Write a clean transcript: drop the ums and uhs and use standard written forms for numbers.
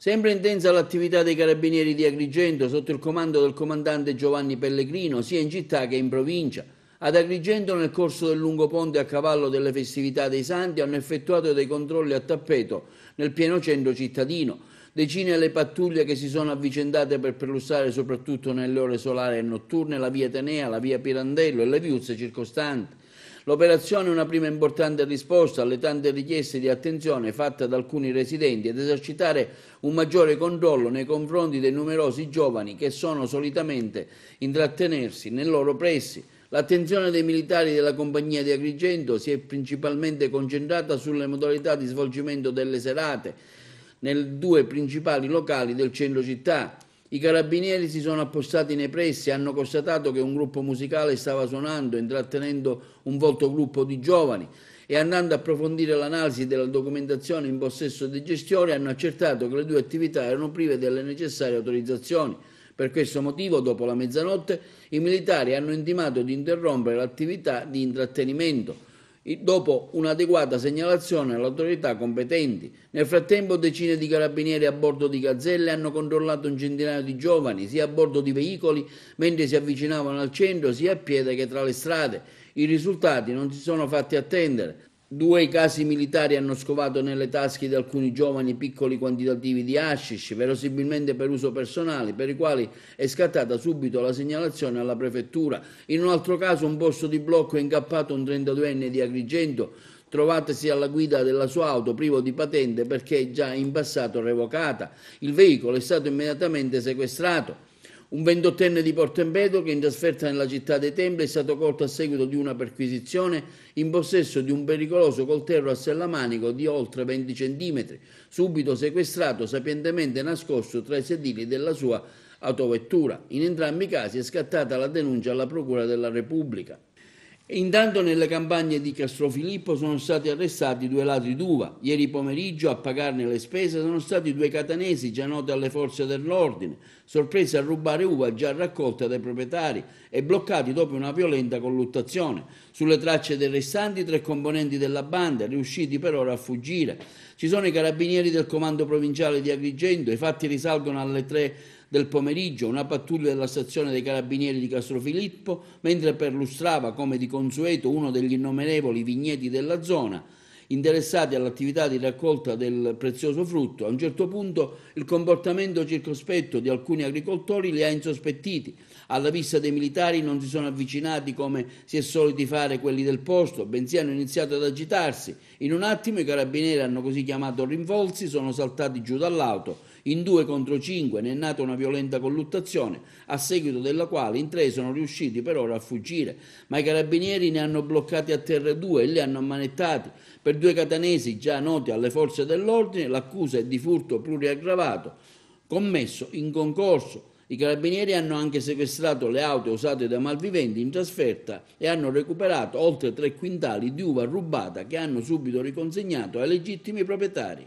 Sempre intensa l'attività dei carabinieri di Agrigento sotto il comando del comandante Giovanni Pellegrino, sia in città che in provincia. Ad Agrigento, nel corso del lungo ponte a cavallo delle festività dei Santi, hanno effettuato dei controlli a tappeto nel pieno centro cittadino. Decine le pattuglie che si sono avvicendate per perlustrare soprattutto nelle ore solari e notturne la via Tenea, la via Pirandello e le viuzze circostanti. L'operazione è una prima importante risposta alle tante richieste di attenzione fatte da alcuni residenti ed esercitare un maggiore controllo nei confronti dei numerosi giovani che sono solitamente intrattenersi nei loro pressi. L'attenzione dei militari della compagnia di Agrigento si è principalmente concentrata sulle modalità di svolgimento delle serate nei due principali locali del centro città. I carabinieri si sono appostati nei pressi e hanno constatato che un gruppo musicale stava suonando, intrattenendo un volto gruppo di giovani, e andando a approfondire l'analisi della documentazione in possesso dei gestori hanno accertato che le due attività erano prive delle necessarie autorizzazioni. Per questo motivo, dopo la mezzanotte, i militari hanno intimato di interrompere l'attività di intrattenimento, dopo un'adeguata segnalazione alle autorità competenti. Nel frattempo decine di carabinieri a bordo di gazzelle hanno controllato un centinaio di giovani, sia a bordo di veicoli mentre si avvicinavano al centro, sia a piedi che tra le strade. I risultati non si sono fatti attendere. 2 casi militari hanno scovato nelle tasche di alcuni giovani piccoli quantitativi di hashish, verosimilmente per uso personale, per i quali è scattata subito la segnalazione alla prefettura. In un altro caso un posto di blocco è incappato un 32enne di Agrigento, trovatasi alla guida della sua auto privo di patente perché già in passato revocata. Il veicolo è stato immediatamente sequestrato. Un 28enne di Porto Empedocle che in trasferta nella città dei Templi è stato colto a seguito di una perquisizione in possesso di un pericoloso coltello a sellamanico di oltre 20 centimetri, subito sequestrato, sapientemente nascosto tra i sedili della sua autovettura. In entrambi i casi è scattata la denuncia alla Procura della Repubblica. Intanto nelle campagne di Castrofilippo sono stati arrestati 2 ladri d'uva. Ieri pomeriggio a pagarne le spese sono stati 2 catanesi già noti alle forze dell'ordine, sorpresi a rubare uva già raccolta dai proprietari e bloccati dopo una violenta colluttazione. Sulle tracce dei restanti 3 componenti della banda, riusciti per ora a fuggire. Ci sono i carabinieri del comando provinciale di Agrigento, i fatti risalgono alle 3 del pomeriggio. Una pattuglia della stazione dei carabinieri di Castrofilippo, mentre perlustrava come di consueto uno degli innumerevoli vigneti della zona interessati all'attività di raccolta del prezioso frutto, a un certo punto il comportamento circospetto di alcuni agricoltori li ha insospettiti. Alla vista dei militari non si sono avvicinati come si è soliti fare quelli del posto, bensì hanno iniziato ad agitarsi. In un attimo i carabinieri hanno così chiamato rinforzi, sono saltati giù dall'auto. In 2 contro 5 ne è nata una violenta colluttazione, a seguito della quale in 3 sono riusciti per ora a fuggire, ma i carabinieri ne hanno bloccati a terra 2 e li hanno ammanettati. Per 2 catanesi già noti alle forze dell'ordine l'accusa è di furto pluriaggravato commesso in concorso. I carabinieri hanno anche sequestrato le auto usate dai malviventi in trasferta e hanno recuperato oltre 3 quintali di uva rubata che hanno subito riconsegnato ai legittimi proprietari.